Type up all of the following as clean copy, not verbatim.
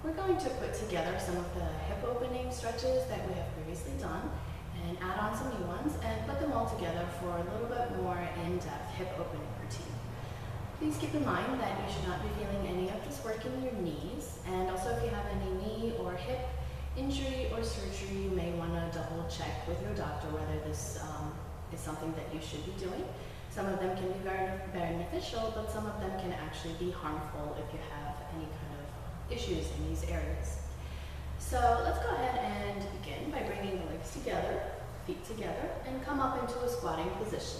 We're going to put together some of the hip opening stretches that we have previously done and add on some new ones and put them all together for a little bit more in-depth hip opening routine. Please keep in mind that you should not be feeling any of this work in your knees, and also if you have any knee or hip injury or surgery, you may want to double check with your doctor whether this is something that you should be doing. Some of them can be very beneficial, but some of them can actually be harmful if you have any kind of issues in these areas. So let's go ahead and begin by bringing the legs together, feet together, and come up into a squatting position.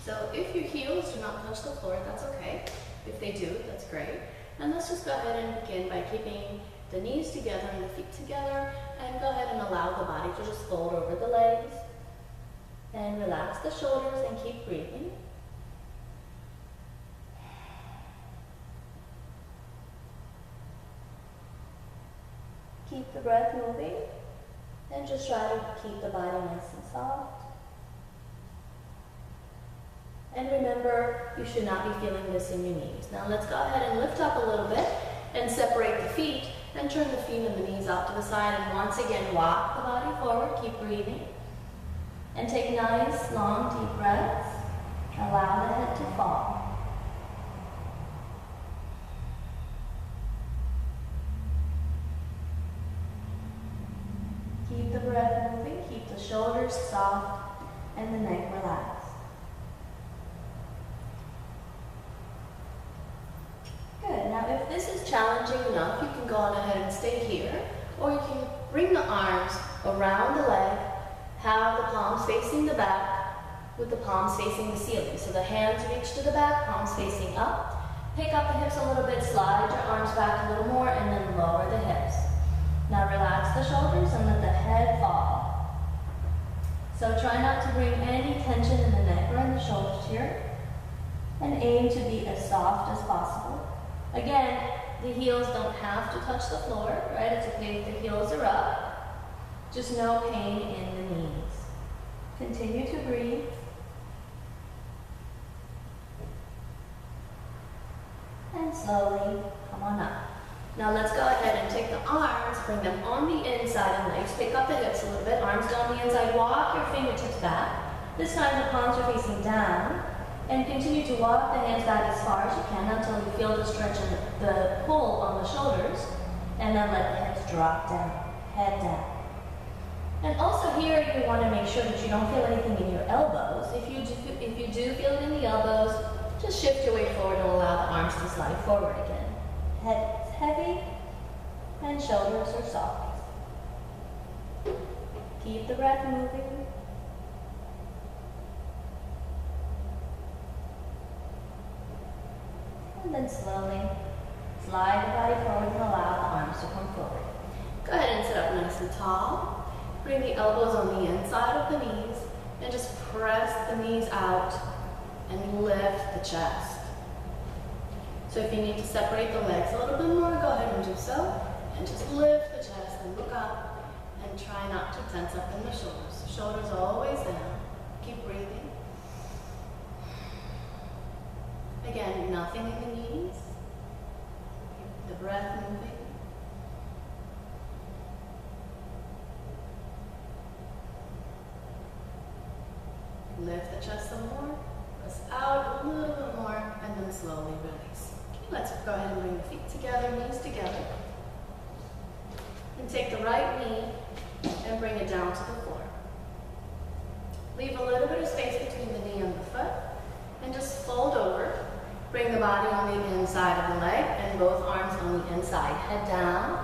So if your heels do not touch the floor, that's okay. If they do, that's great. And let's just go ahead and begin by keeping the knees together and the feet together, and go ahead and allow the body to just fold over the legs and relax the shoulders and keep breathing. Keep the breath moving and just try to keep the body nice and soft. And remember, you should not be feeling this in your knees. Now let's go ahead and lift up a little bit and separate the feet and turn the feet and the knees out to the side, and once again walk the body forward, keep breathing. And take nice, long, deep breaths. Allow the head to fall. Keep the breath moving, keep the shoulders soft and the neck relaxed. Good. Now if this is challenging enough, you can go on ahead and stay here, or you can bring the arms around the leg, have the palms facing the back with the palms facing the ceiling. So the hands reach to the back, palms facing up. Pick up the hips a little bit, slide your arms back a little more, and then lower the hips. Now relax the shoulders and let the head fall. So try not to bring any tension in the neck or in the shoulders here, and aim to be as soft as possible. Again, the heels don't have to touch the floor, right? It's okay if the heels are up. Just no pain in the knees. Continue to breathe. And slowly come on up. Now let's go ahead and take the arms, bring them on the inside of the legs, pick up the hips a little bit, arms go on the inside, walk your fingertips back. This time the palms are facing down, and continue to walk the hands back as far as you can until you feel the stretch and the pull on the shoulders, and then let the hips drop down, head down. And also here you want to make sure that you don't feel anything in your elbows. If you do feel it in the elbows, just shift your weight forward and allow the arms to slide forward again. Head is heavy and shoulders are soft. Keep the breath moving. And then slowly slide the body forward and allow the arms to come forward. Go ahead and sit up nice and tall. Bring the elbows on the inside of the knees and just press the knees out and lift the chest. So if you need to separate the legs a little bit more, go ahead and do so. And just lift the chest and look up and try not to tense up in the shoulders. Shoulders always down. Keep breathing. Again, nothing in the knees. Keep the breath moving. Lift the chest some more. Press out a little bit more and then slowly release. Let's go ahead and bring the feet together, knees together. And take the right knee and bring it down to the floor. Leave a little bit of space between the knee and the foot. And just fold over. Bring the body on the inside of the leg and both arms on the inside. Head down.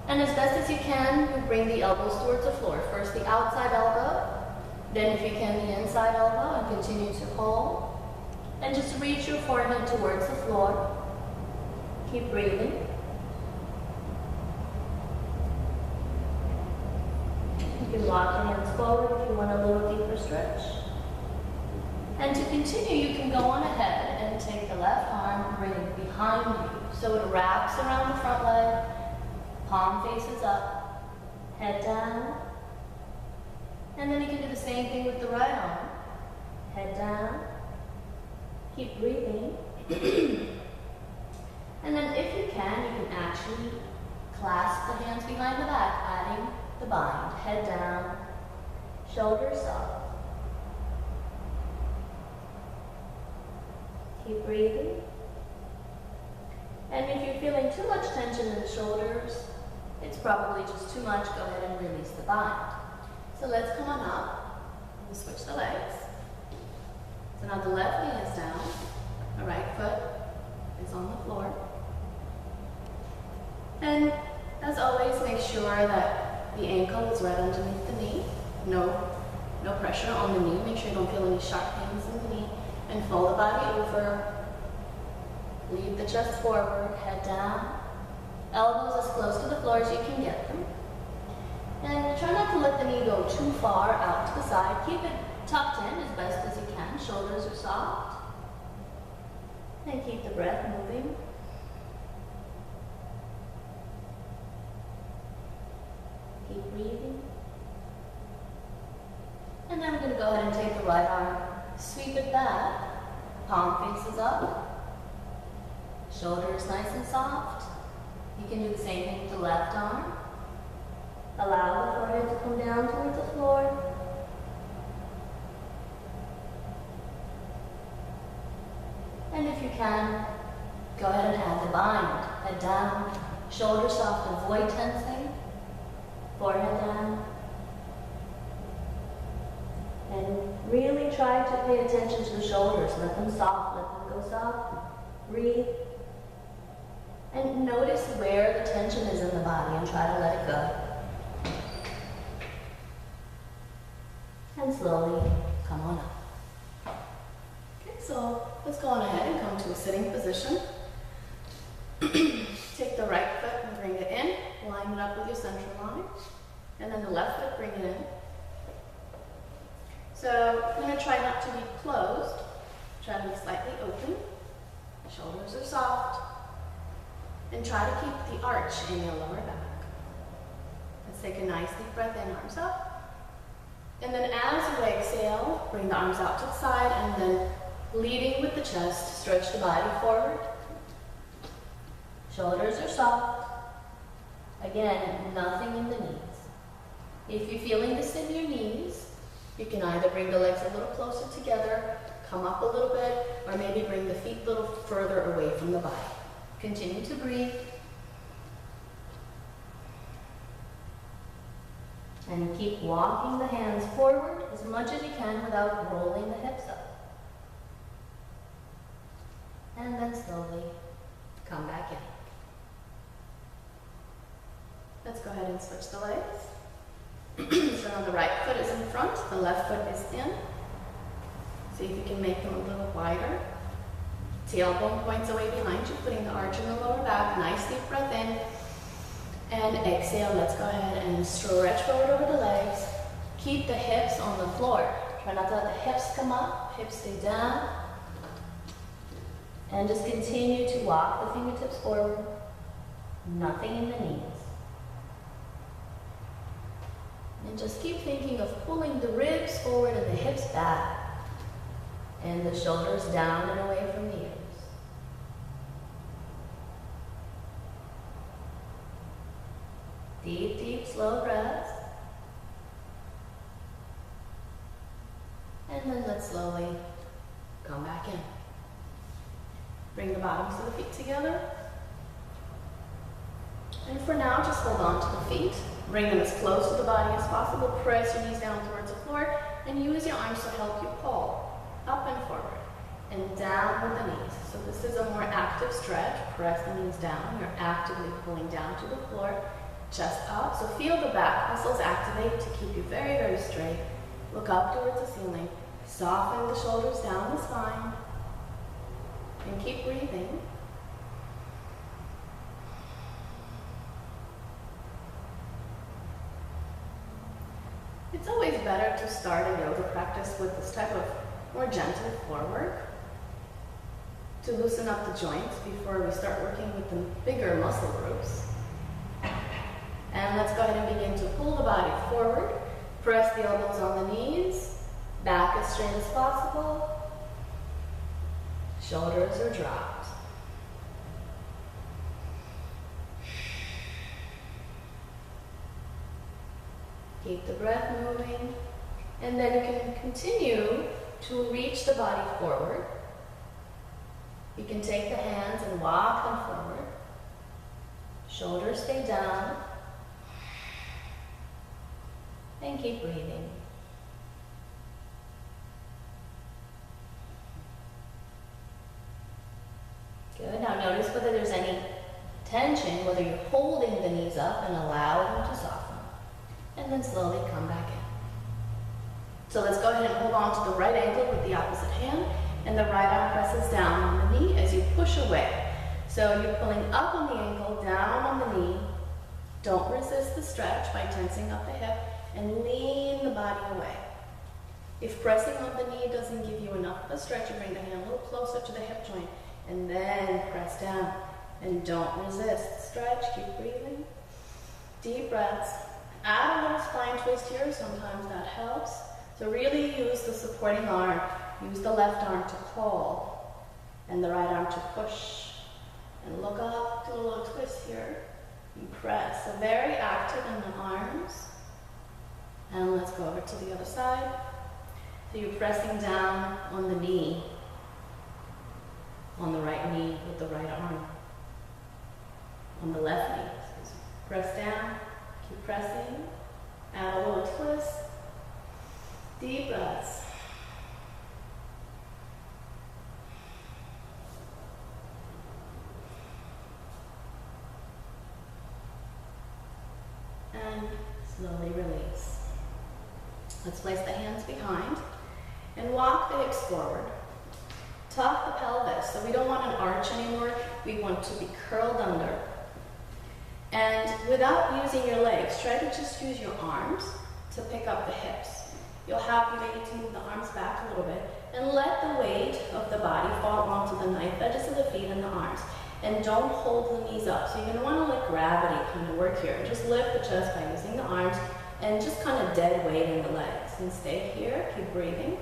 And as best as you can, you bring the elbows towards the floor. First the outside elbow. Then if you can, the inside elbow, and continue to hold. And just reach your forehead towards the floor. Keep breathing. You can walk the hands forward if you want a little deeper stretch. And to continue, you can go on ahead and take the left arm, bring it behind you. So it wraps around the front leg, palm faces up, head down. And then you can do the same thing with the right arm. Head down. Keep breathing. And then if you can actually clasp the hands behind the back, adding the bind. Head down, shoulders up. Keep breathing. And if you're feeling too much tension in the shoulders, it's probably just too much, go ahead and release the bind. So let's come on up. We'll switch the legs. So now the left knee is down, the right foot is on the floor. And as always, make sure that the ankle is right underneath the knee. No pressure on the knee. Make sure you don't feel any sharp pains in the knee. And fold the body over. Lead the chest forward, head down. Elbows as close to the floor as you can get them. And try not to let the knee go too far out to the side. Keep it tucked in as best as you can. Shoulders are soft. And keep the breath moving. Keep breathing. And then we're going to go ahead and take the right arm, sweep it back, palm faces up. Shoulders nice and soft. You can do the same thing with the left arm. Allow the forehead to come down towards the floor. And if you can, go ahead and add the bind. Head down, shoulders soft, avoid tensing. Forehead down. And really try to pay attention to the shoulders. Let them soft, let them go soft. Breathe. And notice where the tension is in the body and try to let it go. And slowly come on up. Okay, so let's go on ahead and come to a sitting position. Take the right foot and bring it in. Line it up with your central line. And then the left foot, bring it in. So I'm going to try not to be closed. Try to be slightly open. Shoulders are soft. And try to keep the arch in your lower back. Let's take a nice deep breath in, arms up. And then as you exhale, bring the arms out to the side and then leading with the chest, stretch the body forward. Shoulders are soft. Again, nothing in the knees. If you're feeling this in your knees, you can either bring the legs a little closer together, come up a little bit, or maybe bring the feet a little further away from the body. Continue to breathe. And keep walking the hands forward as much as you can without rolling the hips up. And then slowly come back in. Let's go ahead and switch the legs. So now the right foot is in front, the left foot is in. See if you can make them a little wider. Tailbone points away behind you, putting the arch in the lower back. Nice deep breath in. And exhale, let's go ahead and stretch forward over the legs. Keep the hips on the floor. Try not to let the hips come up, hips stay down. And just continue to walk the fingertips forward. Nothing in the knees. And just keep thinking of pulling the ribs forward and the hips back. And the shoulders down and away from the ears. Deep, deep, slow breaths. And then let's slowly come back in. Bring the bottoms of the feet together. And for now, just hold on to the feet. Bring them as close to the body as possible. Press your knees down towards the floor. And use your arms to help you pull up and forward. And down with the knees. So this is a more active stretch. Press the knees down. You're actively pulling down to the floor. Chest up. So feel the back muscles activate to keep you very, very straight. Look up towards the ceiling. Soften the shoulders down the spine. And keep breathing. It's always better to start a yoga practice with this type of more gentle floor work to loosen up the joints before we start working with the bigger muscle groups. And let's go ahead and begin to pull the body forward. Press the elbows on the knees. Back as straight as possible. Shoulders are dropped. Keep the breath moving. And then you can continue to reach the body forward. You can take the hands and walk them forward. Shoulders stay down. And keep breathing. Good. Now notice whether there's any tension, whether you're holding the knees up and allow them to soften. And then slowly come back in. So let's go ahead and hold on to the right ankle with the opposite hand, and the right arm presses down on the knee as you push away. So you're pulling up on the ankle, down on the knee. Don't resist the stretch by tensing up the hip and lean the body away. If pressing on the knee doesn't give you enough of a stretch, you bring the hand a little closer to the hip joint and then press down. And don't resist. Stretch, keep breathing. Deep breaths. Add a little spine twist here, sometimes that helps. So really use the supporting arm. Use the left arm to pull and the right arm to push. And look up, do a little twist here. And press. So very active in the arms. And let's go over to the other side. So you're pressing down on the knee, on the right knee with the right arm. On the left knee. Press down, keep pressing. Add a little twist. Deep breaths. And slowly release. Let's place the hands behind and walk the hips forward. Tuck the pelvis. So we don't want an arch anymore. We want to be curled under. And without using your legs, try to just use your arms to pick up the hips. You'll have the ability to move the arms back a little bit and let the weight of the body fall onto the knife edges of the feet and the arms. And don't hold the knees up. So you're going to want to let gravity kind of work here. Just lift the chest by using the arms and just kind of dead weight in the legs. And stay here, keep breathing.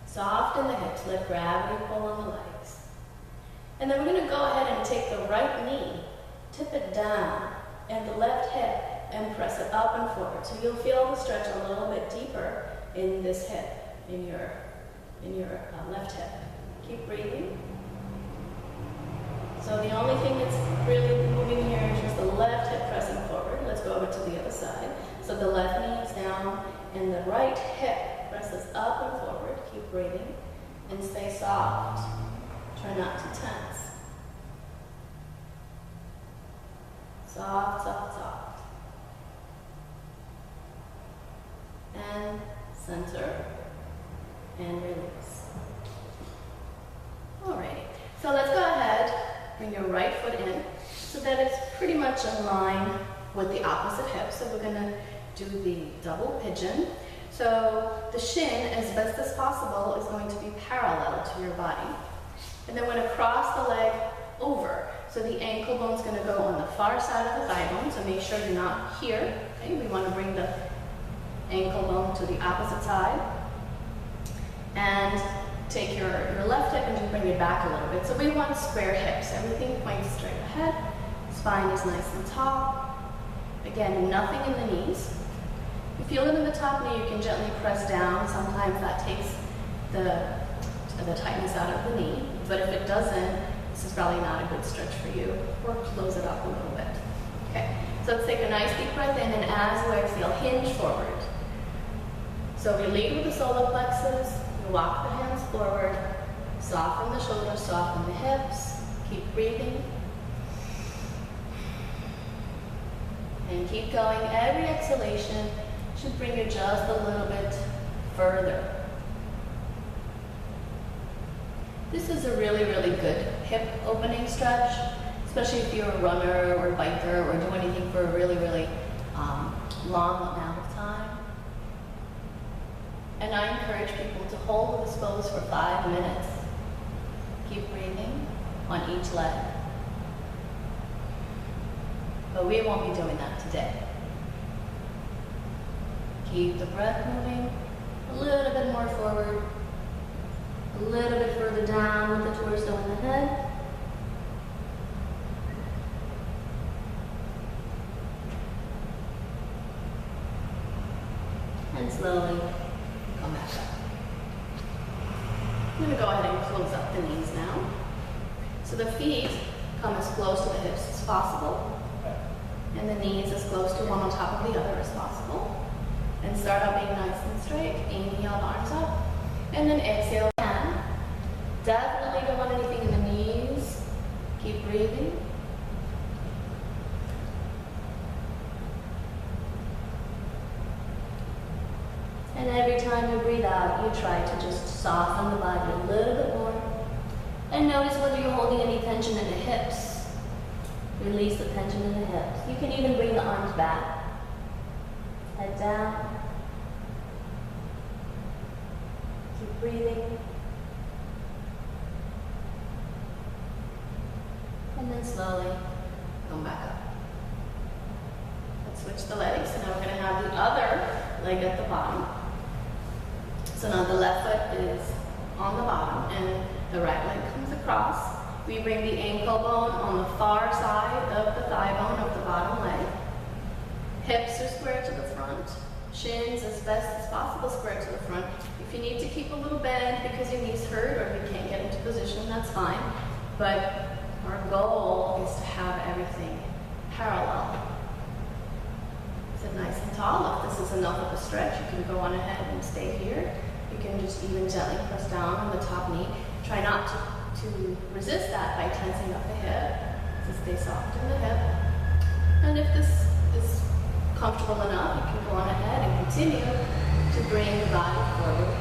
Soften the hips, let gravity pull on the legs. And then we're going to go ahead and take the right knee, tip it down, and the left hip, and press it up and forward. So you'll feel the stretch a little bit deeper in this hip, in your left hip. Keep breathing. So the only thing that's really moving here is just the left hip pressing forward. Let's go over to the other side. So the left knee is down, and the right hip presses up and forward. Keep breathing, and stay soft. Try not to tense. Soft, soft, soft. And center. And release. Alrighty. So let's go ahead, bring your right foot in so that it's pretty much in line with the opposite hip. So we're going to do the double pigeon. So the shin, as best as possible, is going to be parallel to your body. And then we're going to cross the leg over. So the ankle bone is going to go on the far side of the thigh bone. So make sure you're not here. Okay? We want to bring the ankle bone to the opposite side. And take your left hip and just bring it back a little bit. So we want square hips. Everything points straight ahead. Spine is nice and tall. Again, nothing in the knees. If you feel it in the top knee, you can gently press down. Sometimes that takes the tightness out of the knee. But if it doesn't, this is probably not a good stretch for you. Or close it up a little bit. Okay, so let's take a nice deep breath in, and as you exhale, hinge forward. So we lead with the solar plexus. Walk the hands forward, soften the shoulders, soften the hips, keep breathing, and keep going. Every exhalation should bring you just a little bit further. This is a really, really good hip opening stretch, especially if you're a runner or a biker or do anything for a really, really long amount of time. And I encourage people to hold this pose for 5 minutes. Keep breathing on each leg. But we won't be doing that today. Keep the breath moving a little bit more forward, a little bit further down with the torso and the head. slowly come back up. I'm going to go ahead and close up the knees now. So the feet come as close to the hips as possible, and the knees as close to one on top of the other as possible. And start out being nice and straight. Inhale, the arms up, and then exhale down. Definitely don't want anything in the knees. Keep breathing. And every time you breathe out, you try to just soften the body a little bit more. And notice whether you're holding any tension in the hips. Release the tension in the hips. You can even bring the arms back. Head down. Keep breathing. And then slowly come back up. Let's switch the legs. So now we're going to have the other leg at the bottom. So now the left foot is on the bottom and the right leg comes across. We bring the ankle bone on the far side of the thigh bone of the bottom leg. Hips are square to the front. Shins as best as possible square to the front. If you need to keep a little bend because your knees hurt or you can't get into position, that's fine. But our goal is to have everything parallel. Sit nice and tall. If this is enough of a stretch, you can go on ahead and stay here. You can just even gently press down on the top knee. Try not to resist that by tensing up the hip, to stay soft in the hip. And if this is comfortable enough, you can go on ahead and continue to bring the body forward.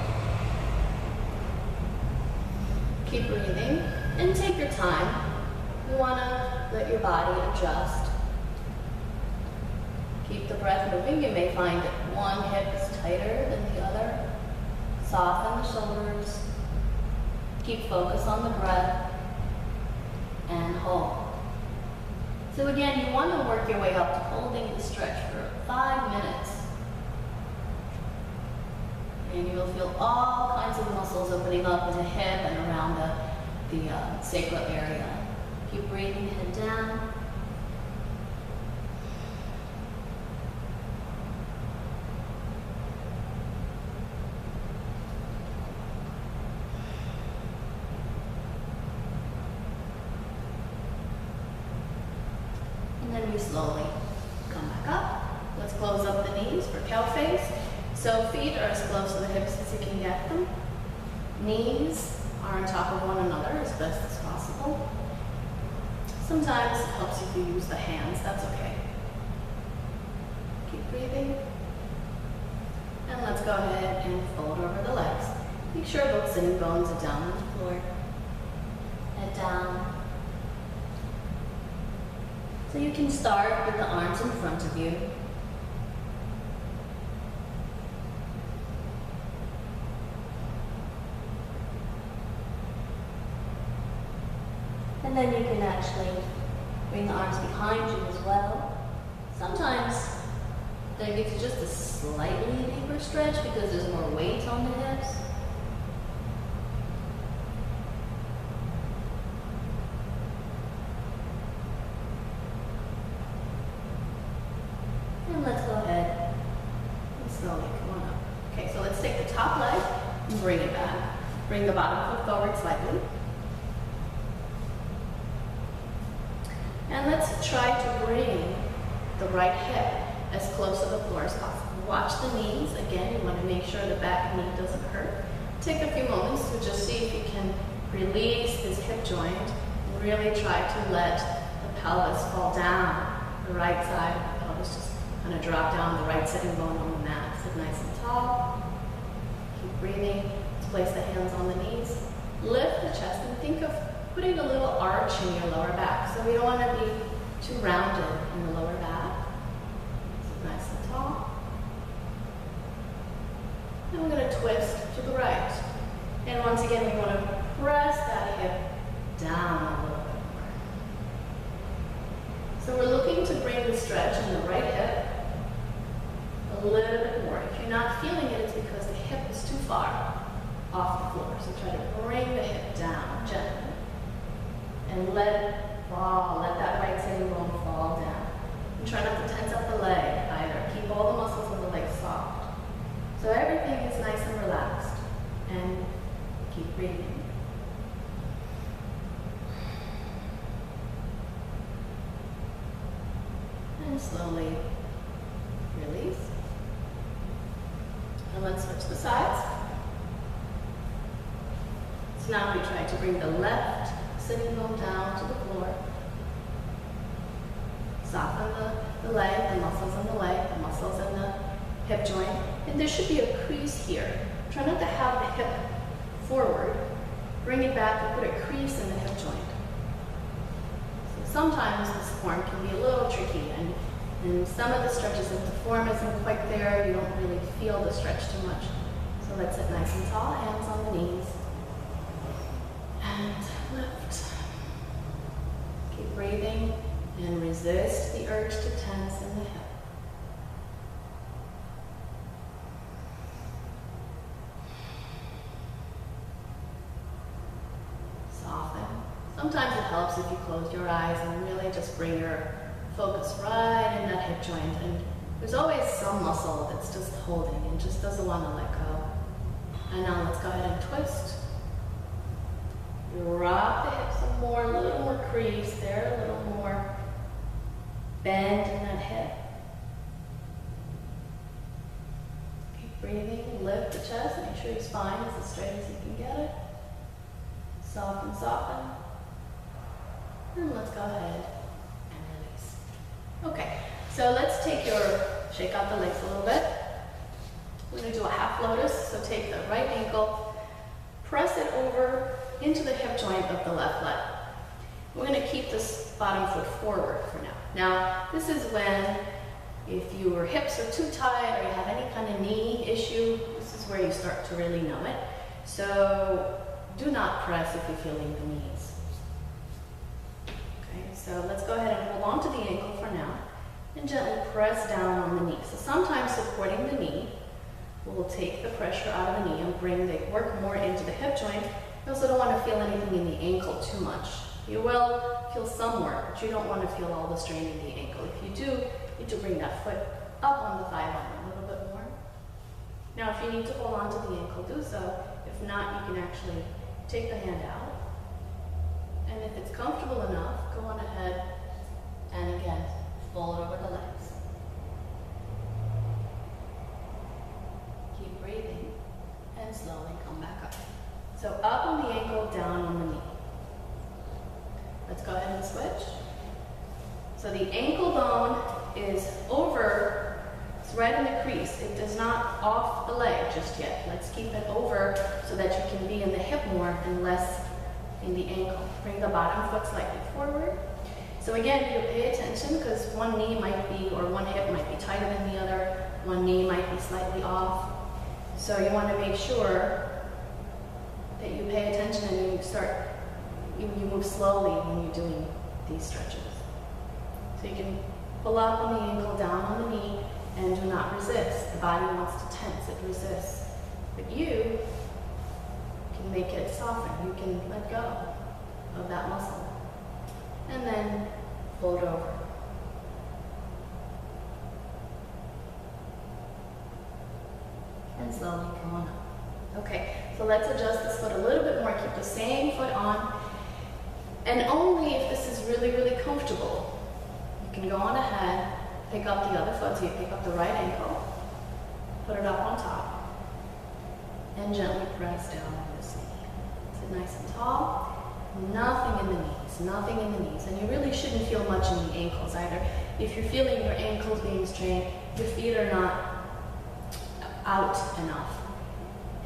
Keep breathing and take your time. You want to let your body adjust. Keep the breath moving. You may find that one hip is tighter than the other. Soften the shoulders. Keep focus on the breath and hold. So again, you want to work your way up to holding the stretch for 5 minutes. And you will feel all kinds of muscles opening up in the hip and around the sacral area. Keep breathing, head down. And then we slowly come back up. Let's close up the knees for cow face. So feet are as close to the hips as you can get them. Knees are on top of one another as best as possible. Sometimes it helps if you use the hands, that's okay. Keep breathing. And let's go ahead and fold over the legs. Make sure both sitting bones are down on the floor. Head down. So you can start with the arms in front of you. And then you can actually bring the arms behind you as well. Sometimes that gives you just a slightly deeper stretch because there's more weight on the hips. And let's go ahead and slowly come on up. Okay, so let's take the top leg and bring it back. Bring the bottom foot forward slightly. And let's try to bring the right hip as close to the floor as possible. Watch the knees. Again, you want to make sure the back knee doesn't hurt. Take a few moments to just see if you can release this hip joint and really try to let the pelvis fall down. The right side of the pelvis just kind of drop down, the right sitting bone on the mat. Sit nice and tall. Keep breathing. Let's place the hands on the knees. Lift the chest and think of putting a little arch in your lower back. So we don't want to be too rounded in the lower back. Sit nice and tall. And we're going to twist to the right. And once again, we want to press that hip down a little bit more. So we're looking to bring the stretch in the right hip a little bit more. If you're not feeling it, it's because the hip is too far off the floor. So try to bring the hip down gently. And let it fall. Let that right sitting bone fall down. And try not to tense up the leg either. Keep all the muscles of the leg soft. So slowly release. And let's switch the sides. So now we try to bring the left sitting bone down to the floor. Soften the leg, the muscles in the leg, the muscles in the hip joint. And there should be a crease here. Try not to have the hip forward. Bring it back and put a crease in the hip joint. So sometimes this form can be a little tricky, and some of the stretches, if the form isn't quite there, you don't really feel the stretch too much. So let's sit nice and tall, hands on the knees. And lift. Keep breathing and resist the urge to tense in the hip. Soften. Sometimes it helps if you close your eyes and really just bring your focus right in that hip joint. And there's always some muscle that's just holding and just doesn't want to let go. And now let's go ahead and twist. Rock the hip some more, a little more crease there, a little more bend in that hip. Keep breathing, lift the chest, make sure your spine is as straight as you can get it. Soften, soften. And let's go ahead and release. Okay, so let's shake out the legs a little bit. We're going to do a half lotus, so take the right ankle, press it over into the hip joint of the left leg. We're going to keep this bottom foot forward for now. Now, this is when, if your hips are too tight or you have any kind of knee issue, this is where you start to really know it. So do not press if you're feeling the knees. Okay, so let's go ahead and hold on to the ankle for now and gently press down on the knee. So sometimes supporting the knee will take the pressure out of the knee and bring the work more into the hip joint. You also don't want to feel anything in the ankle too much. You will feel some work, but you don't want to feel all the strain in the ankle. If you do, you need to bring that foot up on the thigh bone a little bit more. Now, if you need to hold on to the ankle, do so. If not, you can actually take the hand out. And if it's comfortable enough, go on ahead and again, fold over the legs. Keep breathing and slowly come back up. So up on the ankle, down on the knee. Let's go ahead and switch. So the ankle bone is over, it's right in the crease. It is not off the leg just yet. Let's keep it over so that you can be in the hip more and less in the ankle. Bring the bottom foot slightly forward. So again, you pay attention because one knee might be, or one hip might be tighter than the other. One knee might be slightly off. So you want to make sure that you pay attention and you move slowly when you're doing these stretches. So you can pull up on the ankle, down on the knee, and do not resist. The body wants to tense, it resists. But you can make it soften. You can let go of that muscle. And then fold over. And slowly come on up. Okay, so let's adjust this foot a little bit more. Keep the same foot on. And only if this is really, really comfortable, you can go on ahead, pick up the other foot. So you pick up the right ankle, put it up on top, and gently press down on this knee. Sit nice and tall. Nothing in the knees, nothing in the knees. And you really shouldn't feel much in the ankles either. If you're feeling your ankles being strained, your feet are not out enough.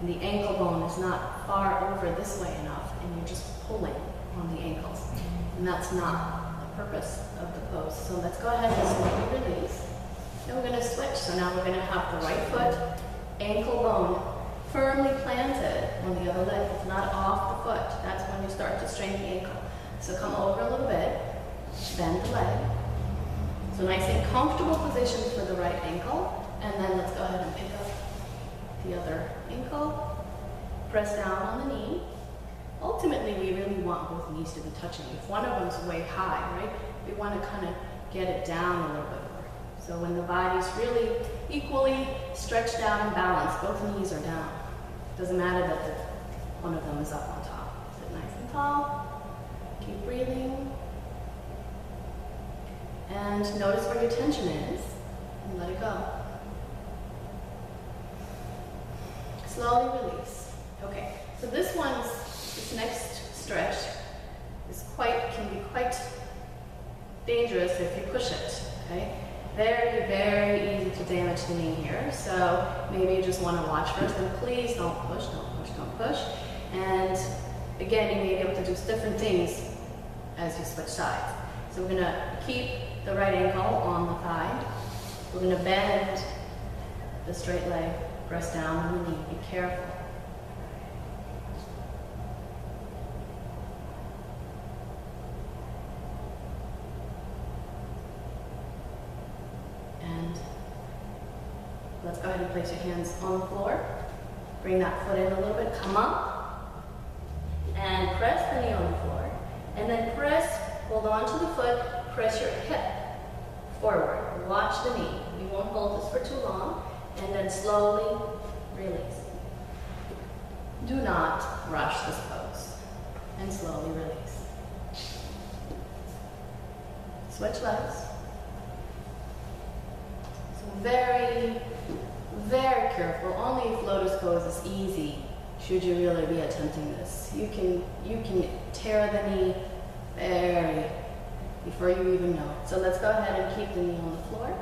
And the ankle bone is not far over this way enough, and you're just pulling on the ankles. And that's not the purpose of the pose. So let's go ahead and slowly release. And we're going to switch. So now we're going to have the right foot, ankle bone, firmly planted on the other leg. It's not off the foot. That's when you start to strain the ankle. So come over a little bit, bend the leg. So nice and comfortable position for the right ankle. And then let's go ahead and pick up the other ankle. Press down on the knee. Ultimately, we really want both knees to be touching. If one of them's way high, right, we want to kind of get it down a little bit more. So when the body's really equally stretched out and balanced, both knees are down. Doesn't matter that one of them is up on top. Sit nice and tall. Keep breathing. And notice where your tension is. go. Slowly release. Okay, so this next stretch can be quite dangerous if you push it, okay? Very, very easy to damage the knee here. So maybe you just want to watch first, and please don't push, don't push, don't push. And again, you may be able to do different things as you switch sides. So we're gonna keep the right ankle on the thigh. We're gonna bend the straight leg, press down on the knee, be careful. Let's go ahead and place your hands on the floor. Bring that foot in a little bit, come up, and press the knee on the floor. And then hold on to the foot, press your hip forward. Watch the knee. We won't hold this for too long. And then slowly release. Do not rush this pose. And slowly release. Switch legs. Very, very careful. Only if lotus pose is easy should you really be attempting this. You can tear the knee before you even know it. So let's go ahead and keep the knee on the floor.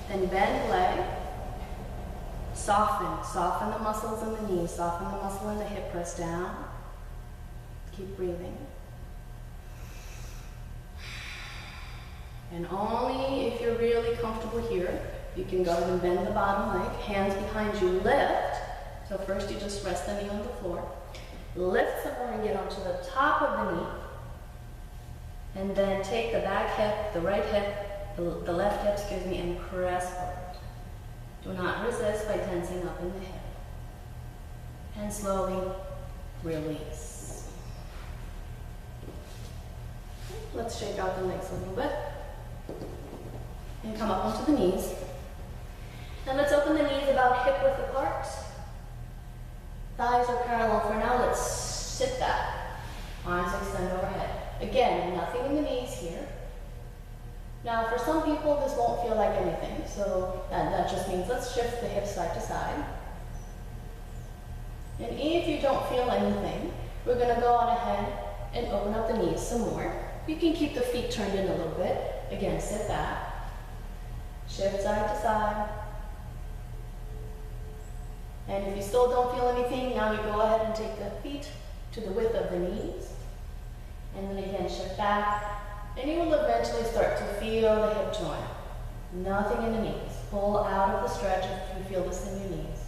Then bend leg. Soften the muscles in the knee. Soften the muscle in the hip. Press down. Keep breathing. And only if you're really comfortable here, you can go ahead and bend the bottom leg, hands behind you, lift. So first you just rest the knee on the floor. Lift some more and get onto the top of the knee. And then take the back hip, the right hip, the left hip, and press forward. Do not resist by tensing up in the hip. And slowly release. Let's shake out the legs a little bit. And come up onto the knees. Now let's open the knees about hip width apart. Thighs are parallel for now. Let's sit back. Arms extend overhead. Again, nothing in the knees here. Now for some people this won't feel like anything, so that just means let's shift the hips side to side. And if you don't feel anything, we're going to go on ahead and open up the knees some more. You can keep the feet turned in a little bit. Again, sit back. Shift side to side. And if you still don't feel anything, now you go ahead and take the feet to the width of the knees. And then again, shift back. And you will eventually start to feel the hip joint. Nothing in the knees. Pull out of the stretch if you feel this in your knees.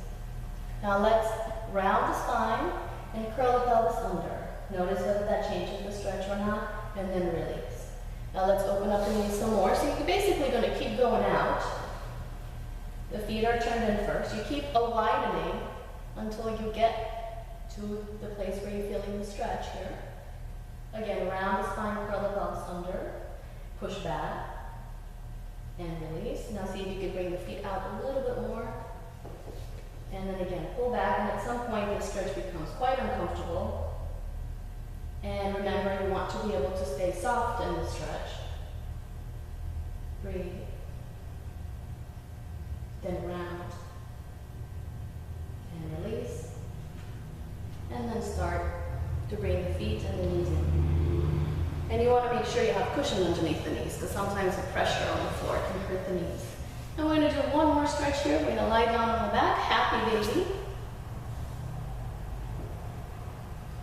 Now let's round the spine and curl the pelvis under. Notice whether that changes the stretch or not, and then release. Now let's open up the knees some more. So you're basically going to keep going out. The feet are turned in first. You keep a widening until you get to the place where you're feeling the stretch here. Again, round the spine, curl the pelvis under, push back, and release. Now see if you can bring the feet out a little bit more. And then again, pull back, and at some point the stretch becomes quite uncomfortable. And remember, you want to be able to stay soft in the stretch. Breathe. Then round. And release. And then start to bring the feet and the knees in. And you want to make sure you have cushion underneath the knees, because sometimes the pressure on the floor can hurt the knees. And we're going to do one more stretch here. We're going to lie down on the back, happy baby.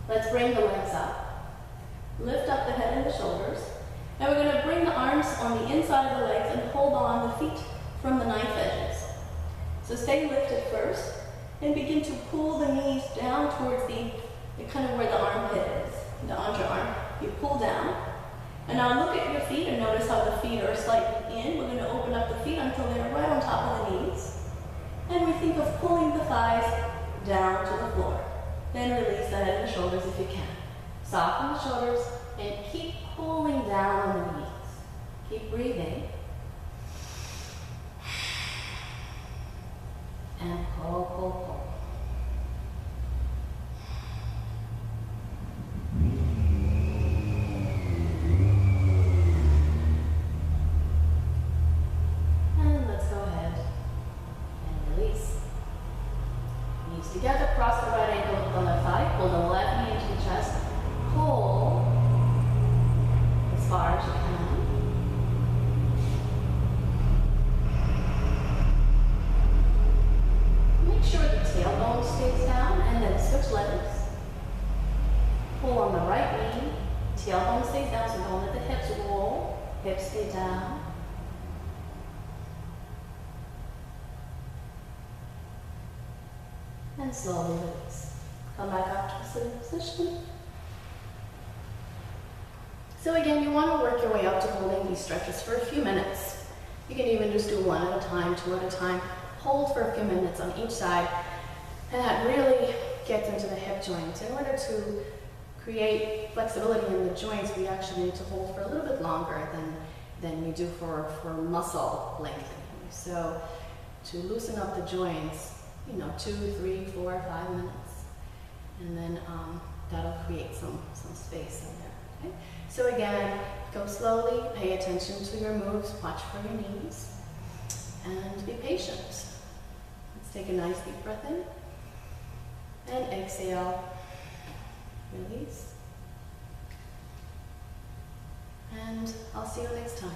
Let's bring the legs up. Lift up the head and the shoulders. And we're going to bring the arms on the inside of the legs and hold on the feet from the knife edges. So stay lifted first and begin to pull the knees down towards the kind of where the armpit is, the underarm. You pull down. And now look at your feet and notice how the feet are slightly in. We're going to open up the feet until they're right on top of the knees. And we think of pulling the thighs down to the floor. Then release the head and the shoulders if you can. Soften the shoulders and keep pulling down on the knees. Keep breathing. And pull, pull, pull. And let's go ahead hips stay down. And slowly release. Come back up to the sitting position. So again, you want to work your way up to holding these stretches for a few minutes. You can even just do one at a time, two at a time. Hold for a few minutes on each side. And that really gets into the hip joint. In order to create flexibility in the joints, we actually need to hold for a little bit longer than we do for muscle lengthening. So to loosen up the joints, 2, 3, 4, 5 minutes. And then that'll create some space in there. Okay? So again, go slowly, pay attention to your moves, watch for your knees, and be patient. Let's take a nice deep breath in, and exhale, release. And I'll see you next time.